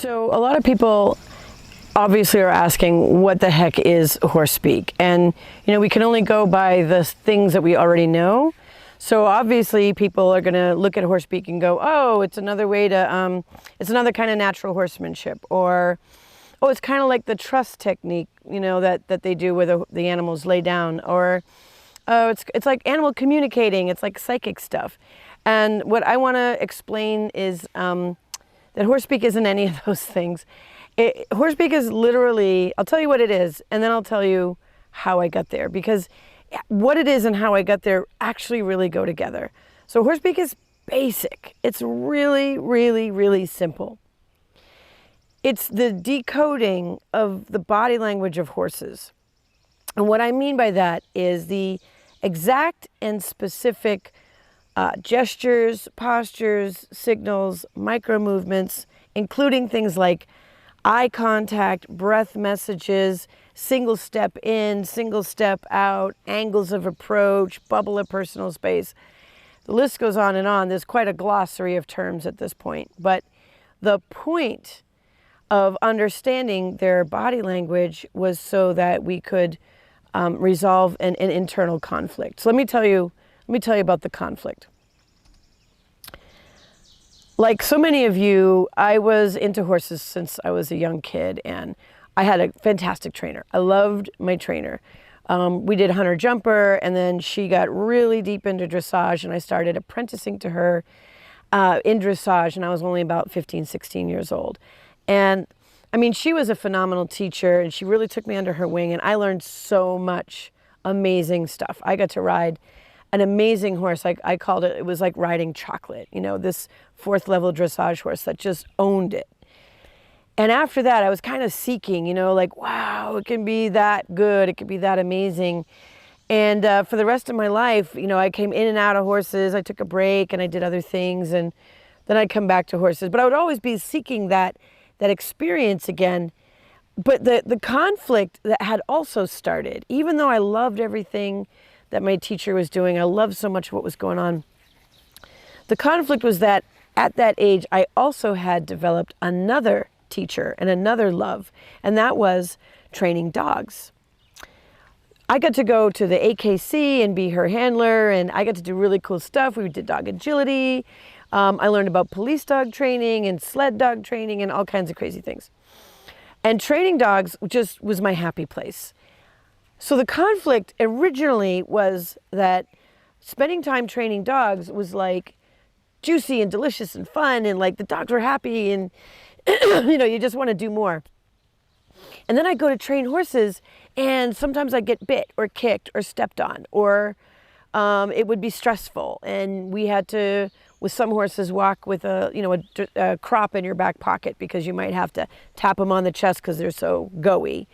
So a lot of people obviously are asking what the heck is horse speak, and we can only go by the things that we already know. So obviously people are going to look at horse speak and go, oh, it's another way to it's another kind of natural horsemanship, or oh, it's kind of like the trust technique, that they do where the animals lay down, or oh, it's like animal communicating, it's like psychic stuff. And what I want to explain is that horse speak isn't any of those things. Horse speak is literally, I'll tell you what it is, and then I'll tell you how I got there, because what it is and how I got there actually really go together. So horse speak is basic. It's really, really, really simple. It's the decoding of the body language of horses. And what I mean by that is the exact and specific gestures, postures, signals, micro movements, including things like eye contact, breath messages, single step in, single step out, angles of approach, bubble of personal space. The list goes on and on. There's quite a glossary of terms at this point. But the point of understanding their body language was so that we could resolve an internal conflict. So let me tell you about the conflict. Like so many of you, I was into horses since I was a young kid, and I had a fantastic trainer. I loved my trainer. We did hunter jumper, and then she got really deep into dressage, and I started apprenticing to her in dressage, and I was only about 15, 16 years old. And I mean, she was a phenomenal teacher, and she really took me under her wing, and I learned so much amazing stuff. I got to ride an amazing horse. I called it was like riding chocolate, this 4th level dressage horse that just owned it. And after that, I was kind of seeking, like, wow, it can be that good. It could be that amazing. And for the rest of my life, I came in and out of horses. I took a break and I did other things, and then I'd come back to horses. But I would always be seeking that experience again. But the conflict that had also started, even though I loved everything that my teacher was doing, I loved so much what was going on. The conflict was that at that age, I also had developed another teacher and another love, and that was training dogs. I got to go to the AKC and be her handler, and I got to do really cool stuff. We did dog agility. I learned about police dog training and sled dog training and all kinds of crazy things. And training dogs just was my happy place. So the conflict originally was that spending time training dogs was like juicy and delicious and fun, and like the dogs were happy, and you just want to do more. And then I go to train horses, and sometimes I get bit or kicked or stepped on, or it would be stressful, and we had to, with some horses, walk with a crop in your back pocket because you might have to tap them on the chest because they're so go-y.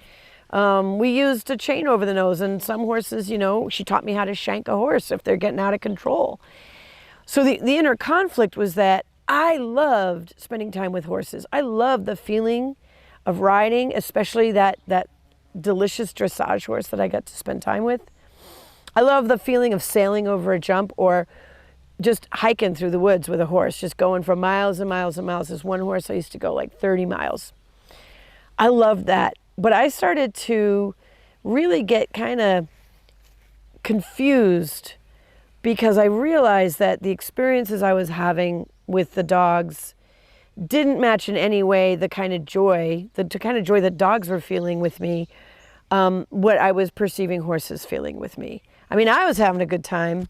We used a chain over the nose, and some horses, she taught me how to shank a horse if they're getting out of control. So the inner conflict was that I loved spending time with horses. I loved the feeling of riding, especially that delicious dressage horse that I got to spend time with. I love the feeling of sailing over a jump, or just hiking through the woods with a horse, just going for miles and miles and miles. This one horse, I used to go like 30 miles. I loved that. But I started to really get kind of confused because I realized that the experiences I was having with the dogs didn't match in any way the kind of joy that dogs were feeling with me, what I was perceiving horses feeling with me. I mean, I was having a good time,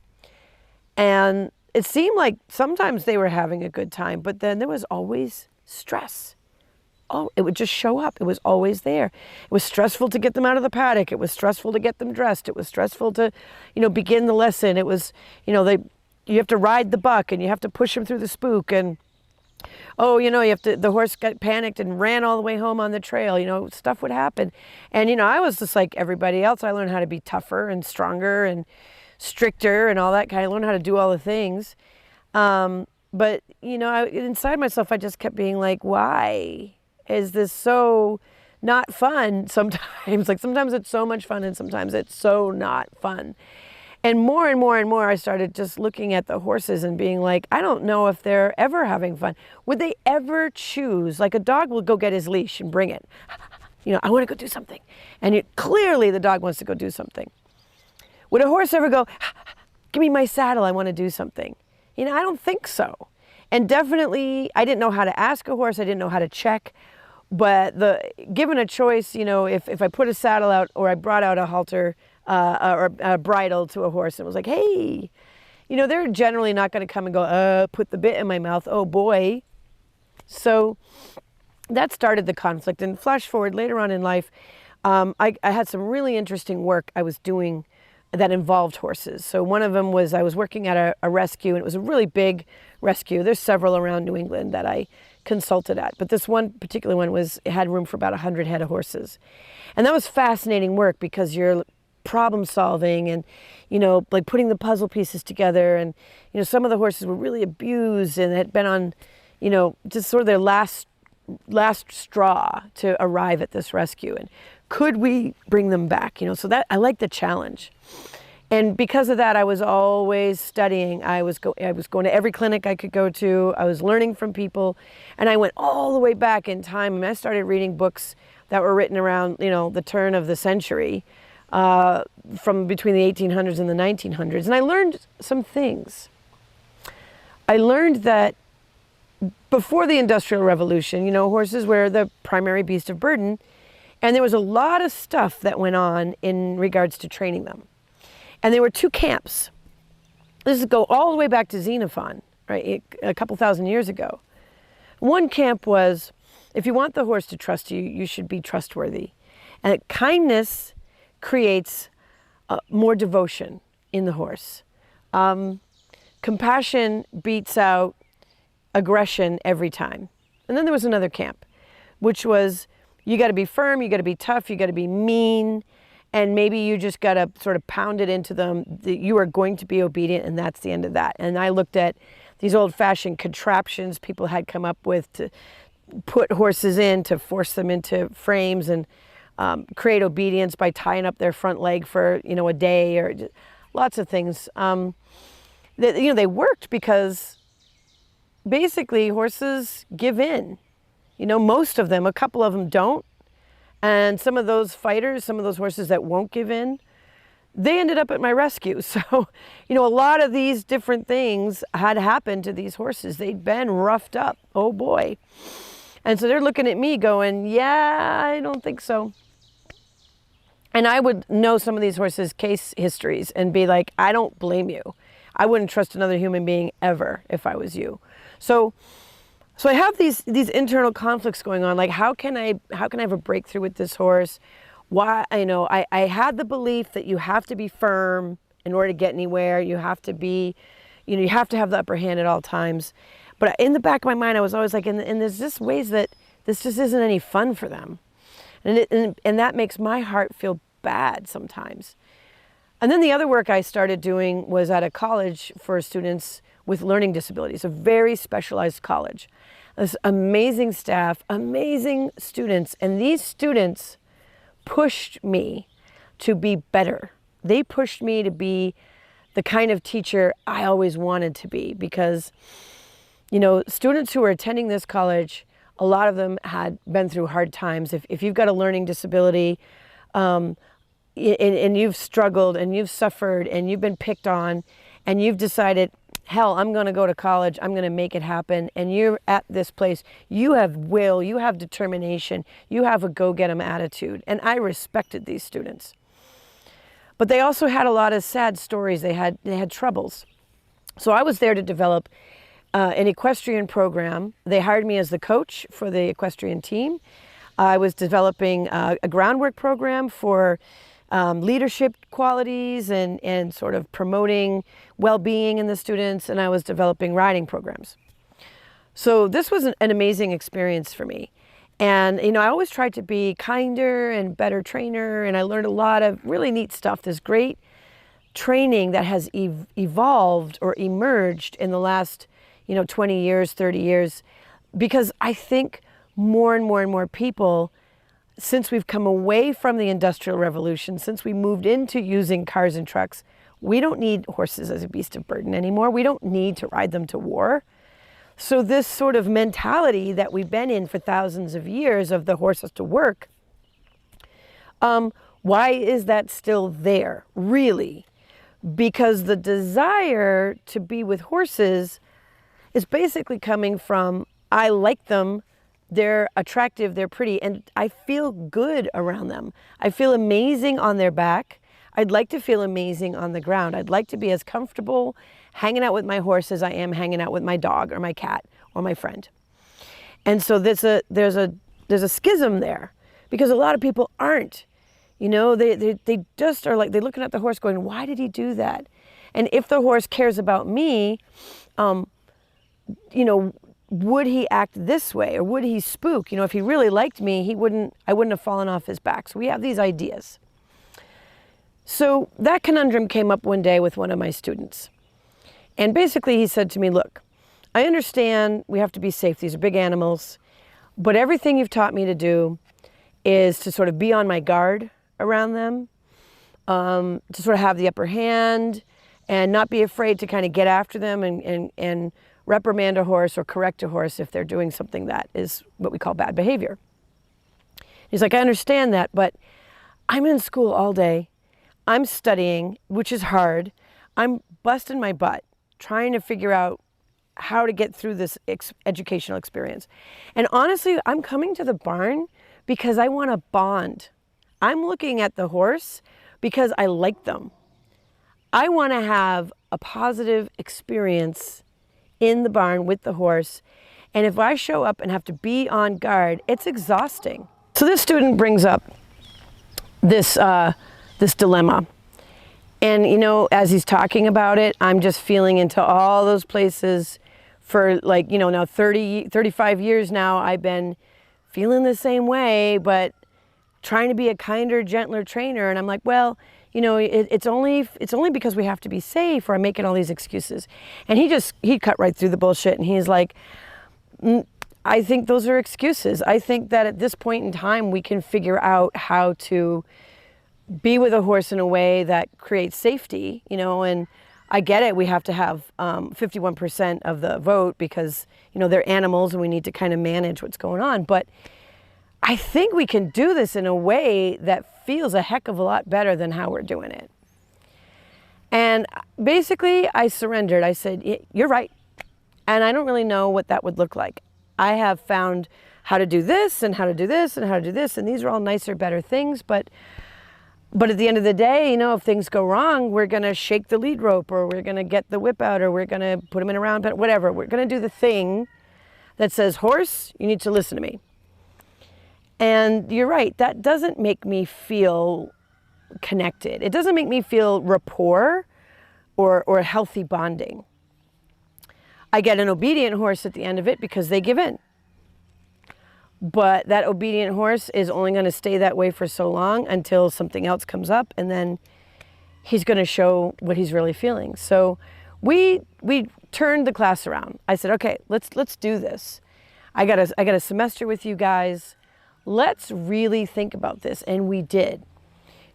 and it seemed like sometimes they were having a good time, but then there was always stress. Oh, it would just show up. It was always there. It was stressful to get them out of the paddock. It was stressful to get them dressed. It was stressful to, begin the lesson. It was, you have to ride the buck, and you have to push him through the spook, and the horse got panicked and ran all the way home on the trail. Stuff would happen. And, I was just like everybody else. I learned how to be tougher and stronger and stricter and all that kind. I learned how to do all the things. But, inside myself, I just kept being like, why is this so not fun sometimes? Like sometimes it's so much fun, and sometimes it's so not fun. And more, I started just looking at the horses and being like, I don't know if they're ever having fun. Would they ever choose, like a dog will go get his leash and bring it. You know, I want to go do something. And clearly the dog wants to go do something. Would a horse ever go, give me my saddle, I want to do something? You know, I don't think so. And definitely, I didn't know how to ask a horse, I didn't know how to check. But given a choice, you know, if I put a saddle out or I brought out a halter or a bridle to a horse and was like, hey, you know, they're generally not going to come and go, put the bit in my mouth, oh boy. So that started the conflict. And flash forward later on in life, I had some really interesting work I was doing that involved horses. So one of them was I was working at a rescue, and it was a really big rescue. There's several around New England that I consulted at, but this one particular one it had room for about 100 head of horses. And that was fascinating work because you're problem solving and, you know, like putting the puzzle pieces together. And, you know, some of the horses were really abused and had been on, you know, just sort of their last straw to arrive at this rescue. And could we bring them back? You know, so that I like the challenge. And because of that, I was always studying. I was going to every clinic I could go to. I was learning from people. And I went all the way back in time. And I started reading books that were written around, you know, the turn of the century, from between the 1800s and the 1900s. And I learned some things. I learned that before the Industrial Revolution, you know, horses were the primary beast of burden. And there was a lot of stuff that went on in regards to training them. And there were two camps. This is go all the way back to Xenophon, right? A couple thousand years ago. One camp was, if you want the horse to trust you, you should be trustworthy. And kindness creates more devotion in the horse. Compassion beats out aggression every time. And then there was another camp, which was, you got to be firm, you got to be tough, you got to be mean, and maybe you just got to sort of pound it into them that you are going to be obedient, and that's the end of that. And I looked at these old-fashioned contraptions people had come up with to put horses in, to force them into frames and create obedience by tying up their front leg for, you know, a day, or just, lots of things. You know, they worked because basically horses give in. You know, most of them, a couple of them don't. And some of those fighters, some of those horses that won't give in, they ended up at my rescue. So, you know, a lot of these different things had happened to these horses. They'd been roughed up. Oh boy. And so they're looking at me going, yeah, I don't think so. And I would know some of these horses' case histories and be like, I don't blame you. I wouldn't trust another human being ever if I was you. So I have these internal conflicts going on. Like, how can I have a breakthrough with this horse? Why, you know, I had the belief that you have to be firm in order to get anywhere. You have to be, you know, you have to have the upper hand at all times. But in the back of my mind, I was always like, and there's just ways that this just isn't any fun for them. And that makes my heart feel bad sometimes. And then the other work I started doing was at a college for students with learning disabilities, a very specialized college. This amazing staff, amazing students, and these students pushed me to be better. They pushed me to be the kind of teacher I always wanted to be, because, you know, students who are attending this college, a lot of them had been through hard times. If you've got a learning disability, and you've struggled and you've suffered and you've been picked on and you've decided, hell, I'm going to go to college, I'm going to make it happen, and you're at this place, you have will, you have determination, you have a go-get-'em attitude. And I respected these students. But they also had a lot of sad stories. They had troubles. So I was there to develop an equestrian program. They hired me as the coach for the equestrian team. I was developing a groundwork program for leadership qualities and sort of promoting well-being in the students, and I was developing riding programs. So this was an amazing experience for me. And, you know, I always tried to be kinder and better trainer, and I learned a lot of really neat stuff. This great training that has evolved or emerged in the last, 20 years, 30 years, because I think more and more and more people, since we've come away from the Industrial Revolution, since we moved into using cars and trucks, We don't need horses as a beast of burden anymore. We don't need to ride them to war. So this sort of mentality that we've been in for thousands of years of the horse has to work, why is that still there, really? Because the desire to be with horses is basically coming from, I like them, they're attractive, they're pretty, and I feel good around them. I feel amazing on their back. I'd like to feel amazing on the ground. I'd like to be as comfortable hanging out with my horse as I am hanging out with my dog or my cat or my friend. And so there's a schism there, because a lot of people aren't. You know, they just are like, they're looking at the horse going, why did he do that? And if the horse cares about me, you know, would he act this way, or would he spook? You know, if he really liked me, I wouldn't have fallen off his back. So we have these ideas. So that conundrum came up one day with one of my students. And basically he said to me, look, I understand we have to be safe. These are big animals, but everything you've taught me to do is to sort of be on my guard around them, to sort of have the upper hand and not be afraid to kind of get after them and reprimand a horse or correct a horse if they're doing something that is what we call bad behavior. He's like, I understand that, but I'm in school all day. I'm studying, which is hard. I'm busting my butt trying to figure out how to get through this educational experience. And honestly, I'm coming to the barn because I want to bond. I'm looking at the horse because I like them. I want to have a positive experience in the barn with the horse. And if I show up and have to be on guard, it's exhausting. So this student brings up this dilemma. And, you know, as he's talking about it, I'm just feeling into all those places for, like, you know, now 35 years now, I've been feeling the same way, but trying to be a kinder, gentler trainer. And I'm like, well, you know, it's only because we have to be safe, or I'm making all these excuses. And he cut right through the bullshit. And he's like, I think those are excuses. I think that at this point in time, we can figure out how to be with a horse in a way that creates safety, you know, and I get it. We have to have 51% of the vote because, you know, they're animals and we need to kind of manage what's going on. But I think we can do this in a way that feels a heck of a lot better than how we're doing it. And basically I surrendered. I said, you're right. And I don't really know what that would look like. I have found how to do this and how to do this and how to do this. And these are all nicer, better things. But at the end of the day, you know, if things go wrong, we're going to shake the lead rope, or we're going to get the whip out, or we're going to put him in a round pen, whatever. We're going to do the thing that says, horse, you need to listen to me. And you're right, that doesn't make me feel connected. It doesn't make me feel rapport or healthy bonding. I get an obedient horse at the end of it because they give in. But that obedient horse is only going to stay that way for so long until something else comes up, and then he's going to show what he's really feeling. So we turned the class around. I said, okay, let's do this. I got a semester with you guys. Let's really think about this. And we did.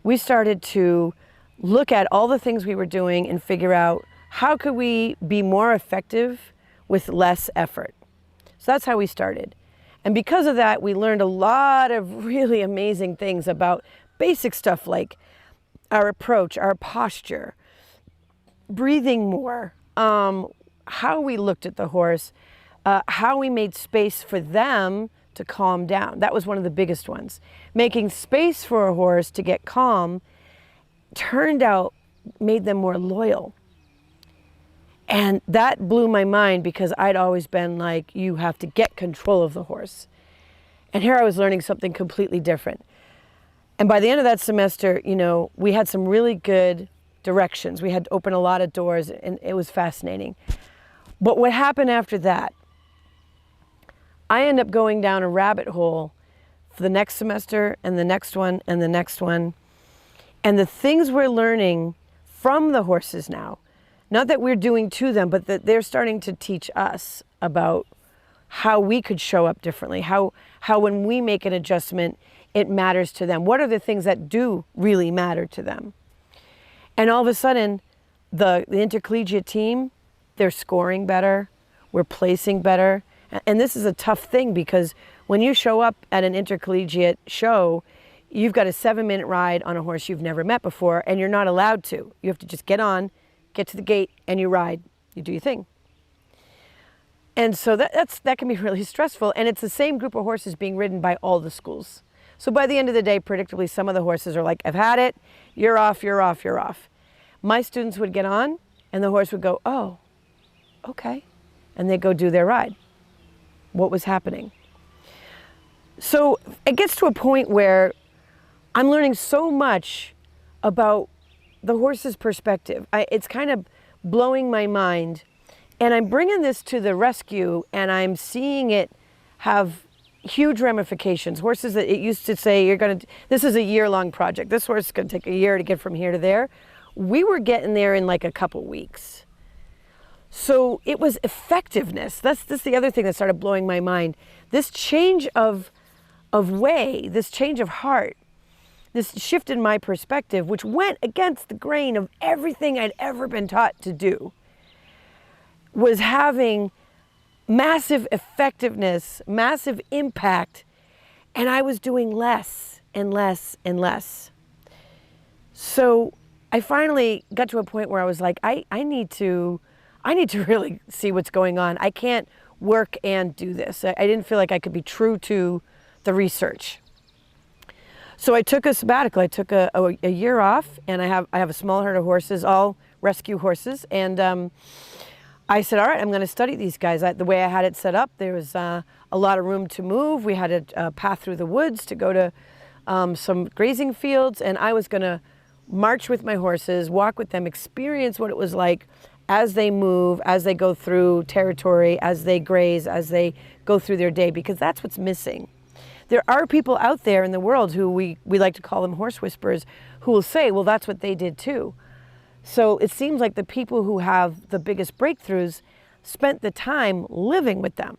We started to look at all the things we were doing and figure out how could we be more effective with less effort. So that's how we started. And because of that, we learned a lot of really amazing things about basic stuff like our approach, our posture, breathing more, how we looked at the horse, how we made space for them to calm down. That was one of the biggest ones. Making space for a horse to get calm turned out, made them more loyal. And that blew my mind because I'd always been like, you have to get control of the horse. And here I was learning something completely different. And by the end of that semester, you know, we had some really good directions. We had to open a lot of doors, and it was fascinating. But what happened after that, I ended up going down a rabbit hole for the next semester and the next one and the next one. And the things we're learning from the horses now, not that we're doing to them, but that they're starting to teach us about how we could show up differently, how when we make an adjustment, it matters to them. What are the things that do really matter to them? And all of a sudden, the intercollegiate team, they're scoring better, we're placing better. And this is a tough thing because when you show up at an intercollegiate show, you've got a 7-minute ride on a horse you've never met before, and you're not allowed to. You have to just get on, get to the gate, and you ride. You do your thing. And so that can be really stressful. And it's the same group of horses being ridden by all the schools. So by the end of the day, predictably, some of the horses are like, I've had it, you're off, you're off, you're off. My students would get on, and the horse would go, oh, okay. And they'd go do their ride. What was happening? So it gets to a point where I'm learning so much about the horse's perspective. It's kind of blowing my mind. And I'm bringing this to the rescue, and I'm seeing it have huge ramifications. Horses that it used to say, this is a year-long project. This horse is going to take a year to get from here to there. We were getting there in like a couple weeks. So it was effectiveness. That's the other thing that started blowing my mind. This change of way, this change of heart, this shift in my perspective, which went against the grain of everything I'd ever been taught to do, was having massive effectiveness, massive impact, and I was doing less and less and less. So I finally got to a point where I was like, I need to really see what's going on. I can't work and do this. I didn't feel like I could be true to the research. So I took a sabbatical. I took a year off, and I have a small herd of horses, all rescue horses, and I said, all right, I'm going to study these guys. The way I had it set up, there was a lot of room to move. We had a path through the woods to go to some grazing fields, and I was going to march with my horses, walk with them, experience what it was like as they move, as they go through territory, as they graze, as they go through their day, because that's what's missing. There are people out there in the world who we like to call them horse whisperers, who will say, well, that's what they did too. So it seems like the people who have the biggest breakthroughs spent the time living with them.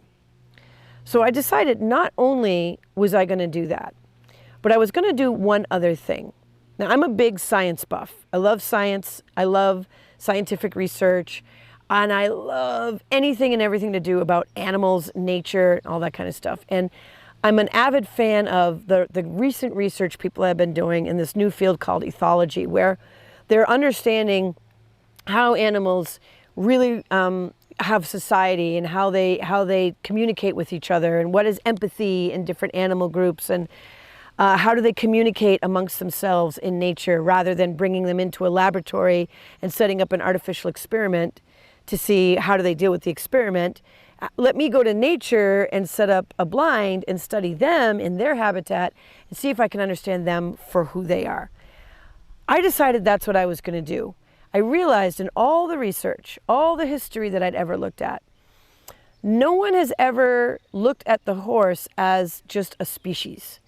So I decided not only was I going to do that, but I was going to do one other thing. Now, I'm a big science buff. I love science. I love scientific research. And I love anything and everything to do about animals, nature, all that kind of stuff. And I'm an avid fan of the recent research people have been doing in this new field called ethology, where they're understanding how animals really have society and how they communicate with each other, and what is empathy in different animal groups, and how do they communicate amongst themselves in nature rather than bringing them into a laboratory and setting up an artificial experiment to see how do they deal with the experiment. Let me go to nature and set up a blind and study them in their habitat and see if I can understand them for who they are. I decided that's what I was going to do. I realized in all the research, all the history that I'd ever looked at, no one has ever looked at the horse as just a species.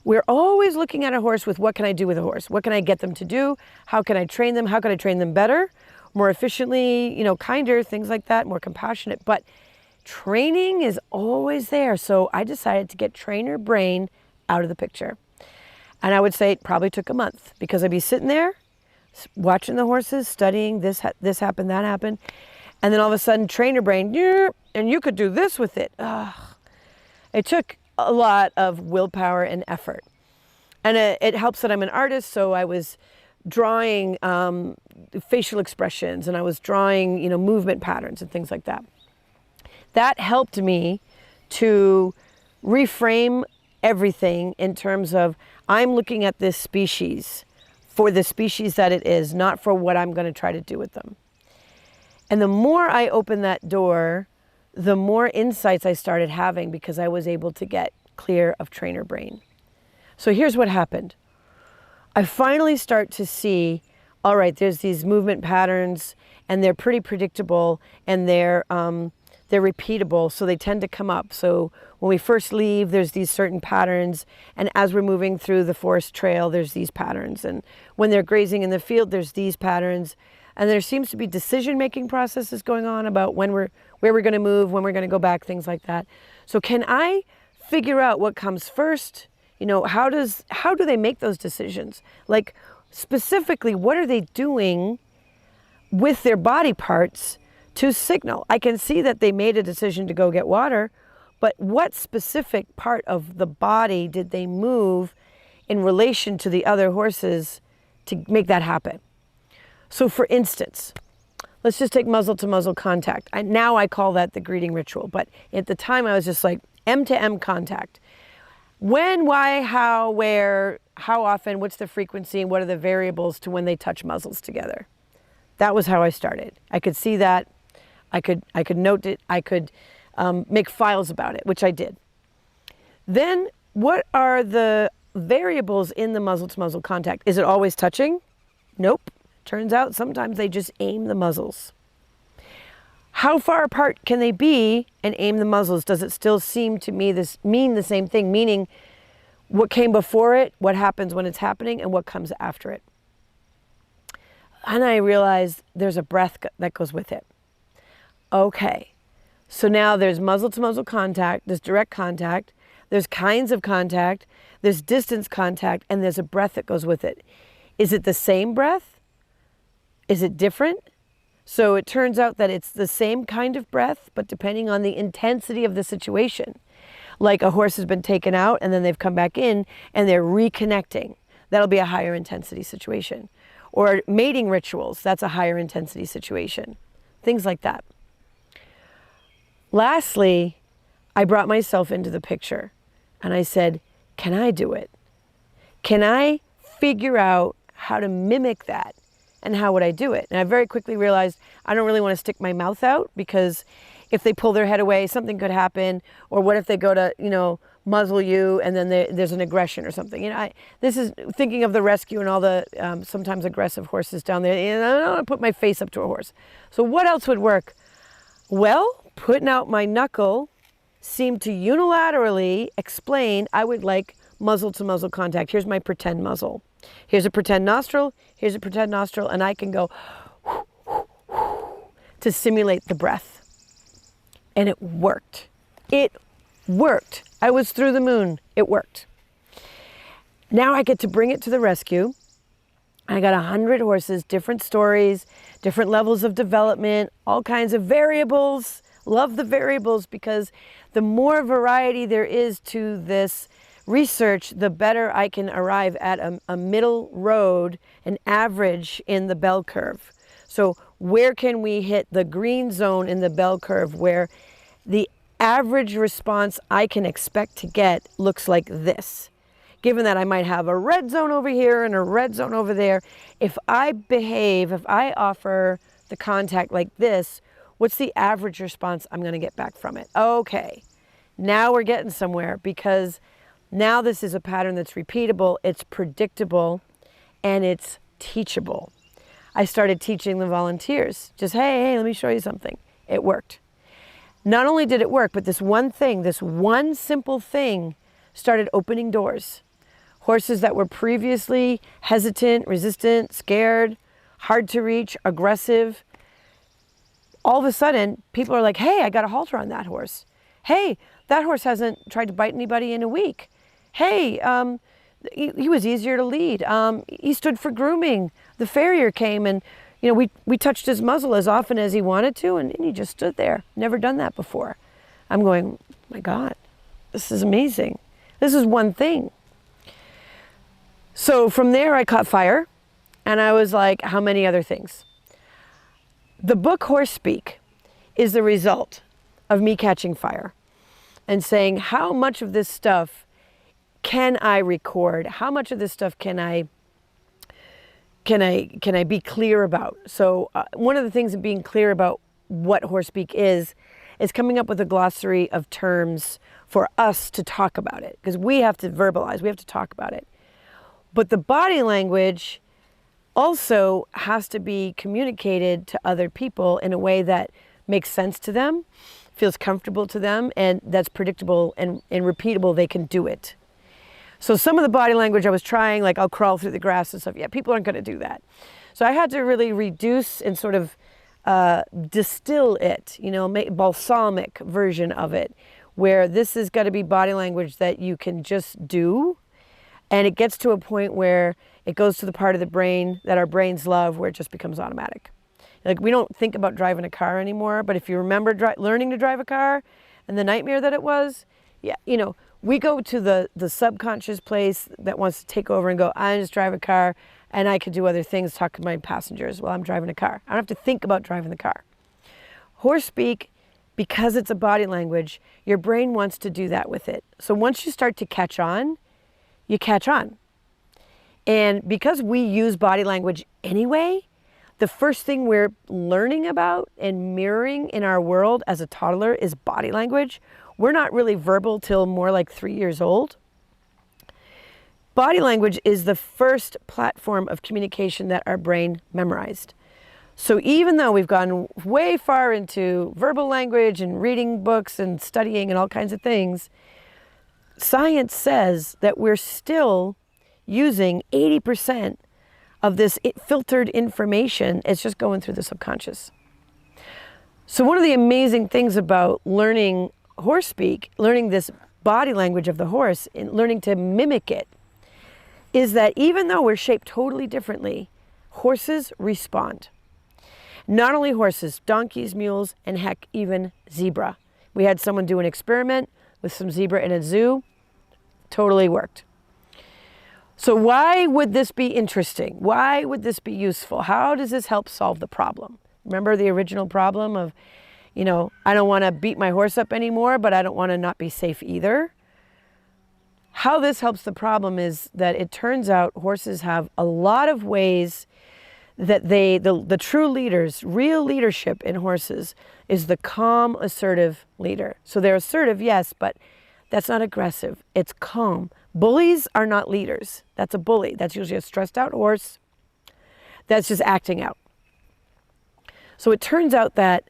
We're always looking at a horse with, what can I do with a horse? What can I get them to do? How can I train them? How can I train them better, more efficiently, kinder, things like that, more compassionate. But training is always there. So I decided to get trainer brain out of the picture. And I would say it probably took a month, because I'd be sitting there watching the horses, studying this happened, that happened. And then all of a sudden, trainer brain, and you could do this with it. It took a lot of willpower and effort. And it helps that I'm an artist, so I was drawing facial expressions, and I was drawing, movement patterns and things like that. That helped me to reframe everything in terms of, I'm looking at this species for the species that it is, not for what I'm going to try to do with them. And the more I opened that door, the more insights I started having, because I was able to get clear of trainer brain. So here's what happened. I finally start to see, all right, there's these movement patterns, and they're pretty predictable, and they're repeatable, so they tend to come up. So when we first leave, there's these certain patterns, and as we're moving through the forest trail, there's these patterns. And when they're grazing in the field, there's these patterns. And there seems to be decision-making processes going on about where we're going to move, when we're going to go back, things like that. So can I figure out what comes first? How do they make those decisions? Like, specifically, what are they doing with their body parts to signal. I can see that they made a decision to go get water, but what specific part of the body did they move in relation to the other horses to make that happen? So for instance, let's just take muzzle to muzzle contact. Now I call that the greeting ritual, but at the time I was just like M to M contact. When, why, how, where, how often, what's the frequency, and what are the variables to when they touch muzzles together? That was how I started. I could see that. I could note it. I could make files about it, which I did. Then what are the variables in the muzzle to muzzle contact? Is it always touching? Nope. Turns out sometimes they just aim the muzzles. How far apart can they be and aim the muzzles? Does it still seem to me mean the same thing? Meaning what came before it, what happens when it's happening, and what comes after it. And I realized there's a breath that goes with it. Okay, so now there's muzzle to muzzle contact, there's direct contact, there's kinds of contact, there's distance contact, and there's a breath that goes with it. Is it the same breath? Is it different? So it turns out that it's the same kind of breath, but depending on the intensity of the situation. Like a horse has been taken out and then they've come back in and they're reconnecting. That'll be a higher intensity situation. Or mating rituals, that's a higher intensity situation. Things like that. Lastly, I brought myself into the picture and I said, can I do it? Can I figure out how to mimic that? And how would I do it? And I very quickly realized I don't really want to stick my mouth out, because if they pull their head away, something could happen. Or what if they go to, muzzle you and then there's an aggression or something? This is thinking of the rescue and all the sometimes aggressive horses down there. I don't want to put my face up to a horse. So what else would work? Well, putting out my knuckle seemed to unilaterally explain I would like muzzle to muzzle contact. Here's my pretend muzzle. Here's a pretend nostril, here's a pretend nostril, and I can go to simulate the breath. And it worked. It worked. I was through the moon. It worked. Now I get to bring it to the rescue. I got 100 horses, different stories, different levels of development, all kinds of variables. Love the variables, because the more variety there is to this research, the better I can arrive at a middle road, an average in the bell curve. So where can we hit the green zone in the bell curve where the average response I can expect to get looks like this? Given that I might have a red zone over here and a red zone over there, if I offer the contact like this, what's the average response I'm going to get back from it? Okay, now we're getting somewhere, because now this is a pattern that's repeatable, it's predictable, and it's teachable. I started teaching the volunteers. Just, hey, let me show you something. It worked. Not only did it work, but this one simple thing started opening doors. Horses that were previously hesitant, resistant, scared, hard to reach, aggressive. All of a sudden, people are like, hey, I got a halter on that horse. Hey, that horse hasn't tried to bite anybody in a week. Hey, he was easier to lead. He stood for grooming. The farrier came and, we touched his muzzle as often as he wanted to, and he just stood there. Never done that before. I'm going, my God, this is amazing. This is one thing. So from there, I caught fire, and I was like, how many other things? The book Horse Speak is the result of me catching fire and saying, how much of this stuff can I record? How much of this stuff can I be clear about? So one of the things of being clear about what Horse Speak is coming up with a glossary of terms for us to talk about it, because we have to verbalize, we have to talk about it. But the body language also has to be communicated to other people in a way that makes sense to them, feels comfortable to them, and that's predictable and repeatable. They can do it. So some of the body language I was trying, like I'll crawl through the grass and stuff, people aren't going to do that. So I had to really reduce and sort of distill it, make balsamic version of it, where this has got to be body language that you can just do. And it gets to a point where it goes to the part of the brain that our brains love, where it just becomes automatic. Like, we don't think about driving a car anymore, but if you remember learning to drive a car and the nightmare that it was, yeah, you know, we go to the subconscious place that wants to take over and go, I just drive a car and I could do other things, talk to my passengers while I'm driving a car. I don't have to think about driving the car. Horse speak, because it's a body language, your brain wants to do that with it. So once you start to catch on, you catch on. And because we use body language anyway, the first thing we're learning about and mirroring in our world as a toddler is body language. We're not really verbal till more like 3 years old. Body language is the first platform of communication that our brain memorized. So even though we've gone way far into verbal language and reading books and studying and all kinds of things, science says that we're still using 80% of this filtered information. It's just going through the subconscious. So one of the amazing things about learning horse speak, learning this body language of the horse and learning to mimic it, is that even though we're shaped totally differently, horses respond. Not only horses, donkeys, mules, and heck, even zebra. We had someone do an experiment with some zebra in a zoo. Totally worked. So why would this be interesting? Why would this be useful? How does this help solve the problem? Remember the original problem of, you know, I don't want to beat my horse up anymore, but I don't want to not be safe either. How this helps the problem is that it turns out horses have a lot of ways that the true leaders, real leadership in horses is the calm, assertive leader. So they're assertive, yes, but that's not aggressive. It's calm. Bullies are not leaders. That's a bully. That's usually a stressed out horse that's just acting out. So it turns out that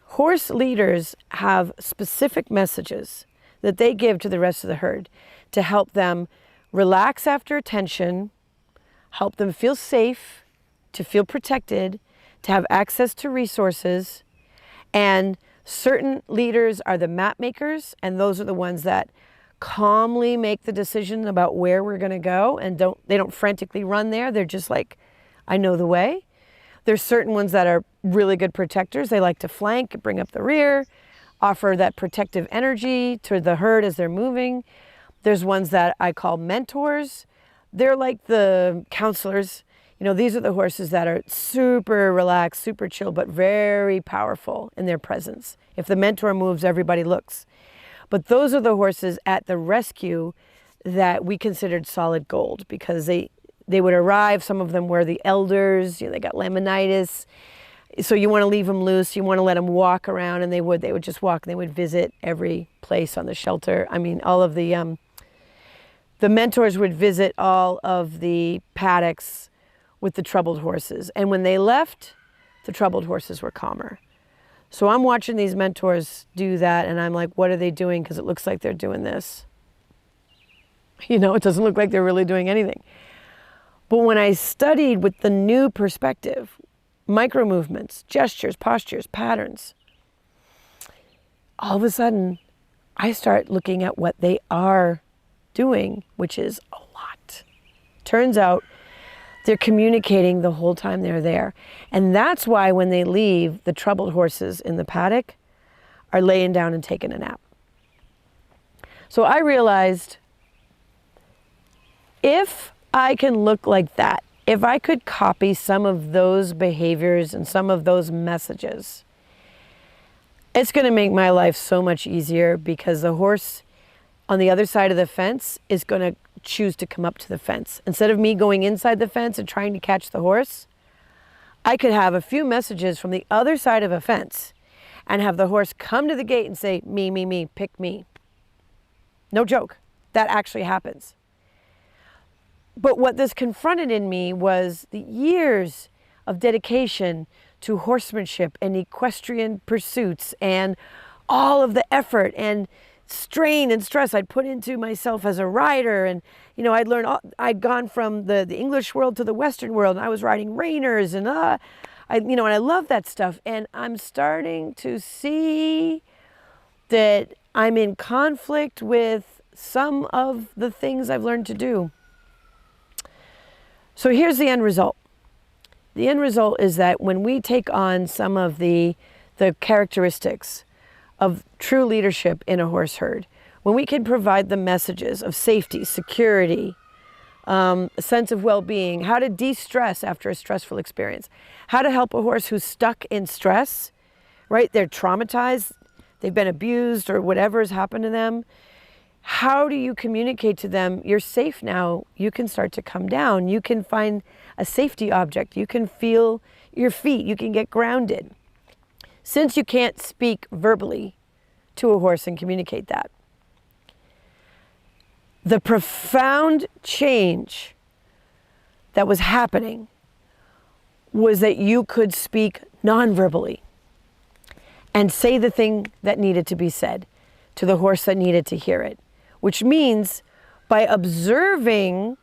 horse leaders have specific messages that they give to the rest of the herd to help them relax after attention, help them feel safe, to feel protected, to have access to resources. And certain leaders are the map makers, and those are the ones that calmly make the decision about where we're going to go, and they don't frantically run there. They're just like, I know the way. There's certain ones that are really good protectors. They like to flank, bring up the rear, offer that protective energy to the herd as they're moving. There's ones that I call mentors. They're like the counselors. You know, these are the horses that are super relaxed, super chill, but very powerful in their presence. If the mentor moves, everybody looks. But those are the horses at the rescue that we considered solid gold, because they would arrive. Some of them were the elders. You know, they got laminitis. So you want to leave them loose. You want to let them walk around, and they would just walk. And they would visit every place on the shelter. I mean, all of the mentors would visit all of the paddocks with the troubled horses. And when they left, the troubled horses were calmer. So I'm watching these mentors do that, and I'm like, what are they doing? Because it looks like they're doing this. You know, it doesn't look like they're really doing anything. But when I studied with the new perspective, micro movements, gestures, postures, patterns, all of a sudden, I start looking at what they are doing, which is a lot. Turns out, they're communicating the whole time they're there. And that's why when they leave, the troubled horses in the paddock are laying down and taking a nap. So I realized, if I can look like that, if I could copy some of those behaviors and some of those messages, it's going to make my life so much easier, because the horse on the other side of the fence is going to choose to come up to the fence. Instead of me going inside the fence and trying to catch the horse, I could have a few messages from the other side of a fence and have the horse come to the gate and say, me, pick me. No joke. That actually happens. But what this confronted in me was the years of dedication to horsemanship and equestrian pursuits, and all of the effort and strain and stress I'd put into myself as a rider. And, you know, I'd gone from the English world to the Western world, and I was riding reiners, and and I love that stuff. And I'm starting to see that I'm in conflict with some of the things I've learned to do. So here's the end result. The end result is that when we take on some of the characteristics of true leadership in a horse herd, when we can provide the messages of safety, security, a sense of well-being, how to de-stress after a stressful experience, how to help a horse who's stuck in stress, right? They're traumatized, they've been abused or whatever has happened to them. How do you communicate to them, you're safe now, you can start to come down, you can find a safety object, you can feel your feet, you can get grounded. Since you can't speak verbally to a horse and communicate that, the profound change that was happening was that you could speak non-verbally and say the thing that needed to be said to the horse that needed to hear it. Which means by observing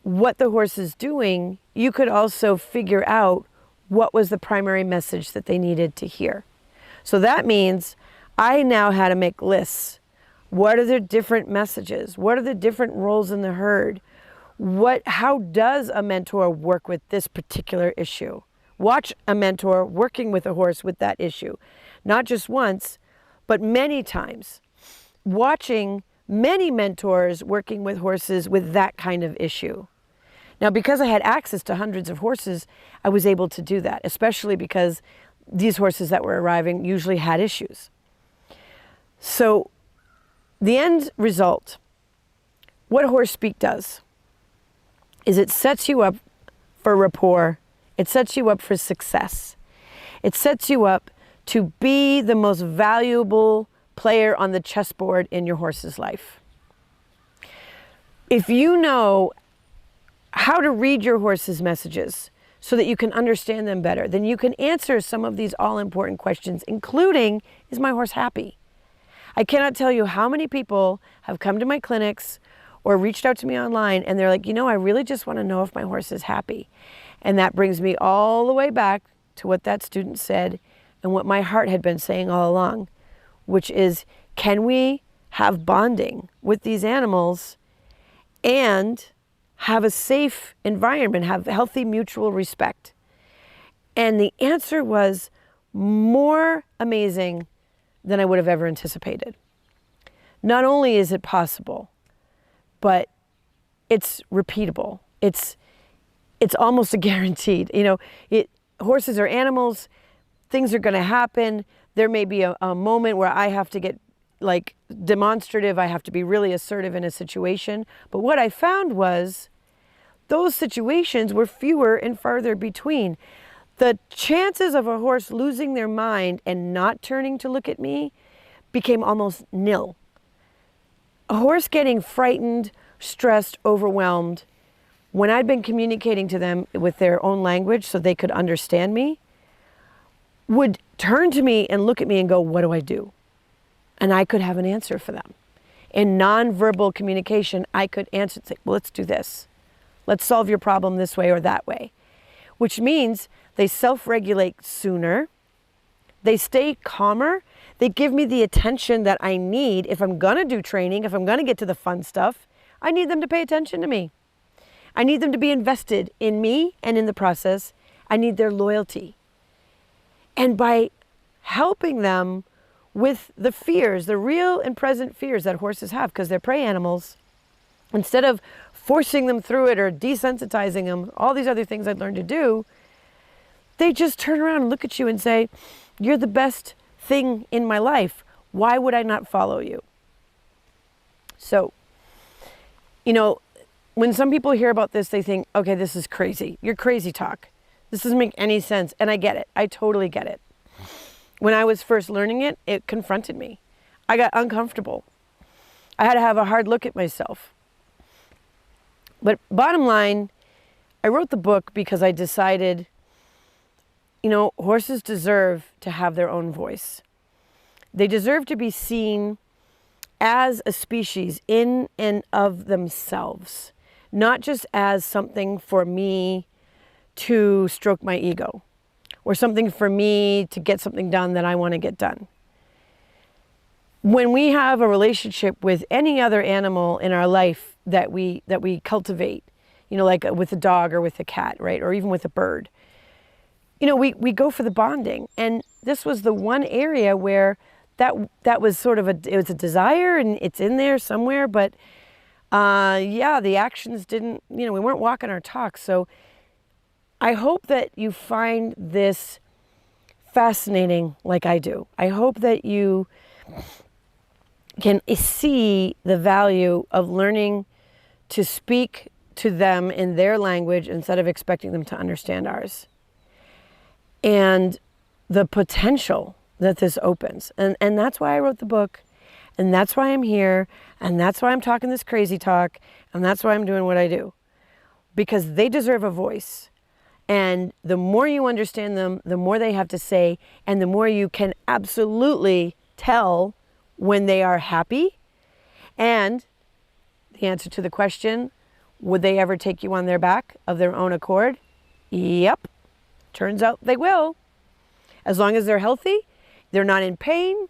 what the horse is doing, you could also figure out what was the primary message that they needed to hear. So that means I now had to make lists. What are the different messages? What are the different roles in the herd? How does a mentor work with this particular issue? Watch a mentor working with a horse with that issue. Not just once, but many times. Watching many mentors working with horses with that kind of issue. Now, because I had access to hundreds of horses, I was able to do that, especially because these horses that were arriving usually had issues. So the end result, what Horse Speak does, is it sets you up for rapport. It sets you up for success. It sets you up to be the most valuable player on the chessboard in your horse's life. If you know how to read your horse's messages so that you can understand them better, then you can answer some of these all-important questions, including, is my horse happy? I cannot tell you how many people have come to my clinics or reached out to me online and they're like, I really just want to know if my horse is happy. And that brings me all the way back to what that student said and what my heart had been saying all along, which is, can we have bonding with these animals and have a safe environment, have healthy mutual respect? And the answer was more amazing than I would have ever anticipated. Not only is it possible, but it's repeatable. It's almost a guaranteed. Horses are animals, things are gonna happen. There may be a moment where I have to get demonstrative, I have to be really assertive in a situation. But what I found was those situations were fewer and farther between. The chances of a horse losing their mind and not turning to look at me became almost nil. A horse getting frightened, stressed, overwhelmed, when I'd been communicating to them with their own language so they could understand me, would turn to me and look at me and go, what do I do? And I could have an answer for them. In nonverbal communication, I could answer and say, well, let's do this. Let's solve your problem this way or that way. Which means they self-regulate sooner, they stay calmer, they give me the attention that I need. If I'm gonna do training, if I'm gonna get to the fun stuff, I need them to pay attention to me. I need them to be invested in me and in the process. I need their loyalty. And by helping them with the fears, the real and present fears that horses have, because they're prey animals, instead of forcing them through it or desensitizing them, all these other things I'd learned to do, they just turn around and look at you and say, you're the best thing in my life. Why would I not follow you? So, when some people hear about this, they think, okay, this is crazy. You're crazy talk. This doesn't make any sense. And I get it. I totally get it. When I was first learning it, it confronted me. I got uncomfortable. I had to have a hard look at myself. But bottom line, I wrote the book because I decided, horses deserve to have their own voice. They deserve to be seen as a species in and of themselves, not just as something for me to stroke my ego or something for me to get something done that I want to get done. When we have a relationship with any other animal in our life that we cultivate, like with a dog or with a cat, right? Or even with a bird. We go for the bonding. And this was the one area where that was sort of it was a desire, and it's in there somewhere, but the actions didn't, we weren't walking our talk. So I hope that you find this fascinating like I do. I hope that you can see the value of learning to speak to them in their language instead of expecting them to understand ours. And the potential that this opens. And that's why I wrote the book, and that's why I'm here, and that's why I'm talking this crazy talk, and that's why I'm doing what I do. Because they deserve a voice. And the more you understand them, the more they have to say, and the more you can absolutely tell when they are happy. And the answer to the question, would they ever take you on their back of their own accord? Yep. Turns out they will. As long as they're healthy, they're not in pain,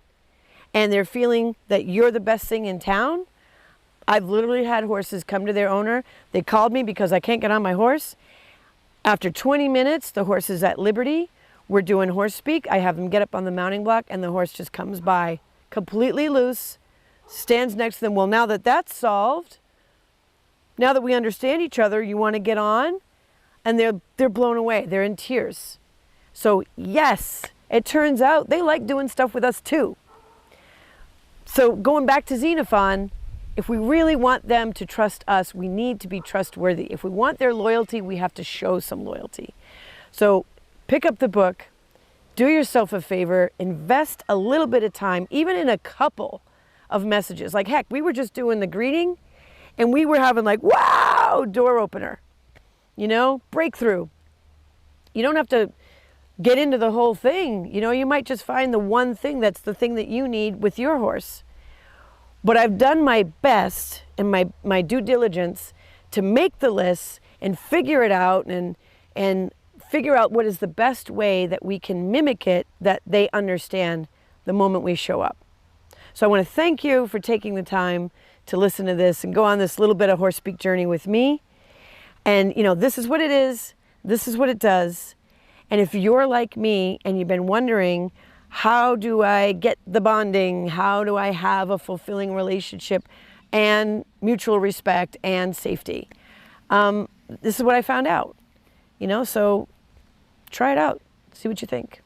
and they're feeling that you're the best thing in town. I've literally had horses come to their owner. They called me because I can't get on my horse. After 20 minutes, the horse is at liberty. We're doing horse speak. I have them get up on the mounting block, and the horse just comes by completely loose, stands next to them. Well, now that that's solved, now that we understand each other, you want to get on? And they're blown away. They're in tears. So yes, it turns out they like doing stuff with us too. So going back to Xenophon, if we really want them to trust us, we need to be trustworthy. If we want their loyalty, we have to show some loyalty. So pick up the book, do yourself a favor, invest a little bit of time, even in a couple of messages. Like heck, we were just doing the greeting, and we were having like, wow, door opener. Breakthrough. You don't have to get into the whole thing. You might just find the one thing that's the thing that you need with your horse. But I've done my best and my due diligence to make the list and figure it out and figure out what is the best way that we can mimic it, that they understand the moment we show up. So I want to thank you for taking the time to listen to this and go on this little bit of horse speak journey with me. And, this is what it is. This is what it does. And if you're like me and you've been wondering, how do I get the bonding? How do I have a fulfilling relationship and mutual respect and safety? This is what I found out. So try it out. See what you think.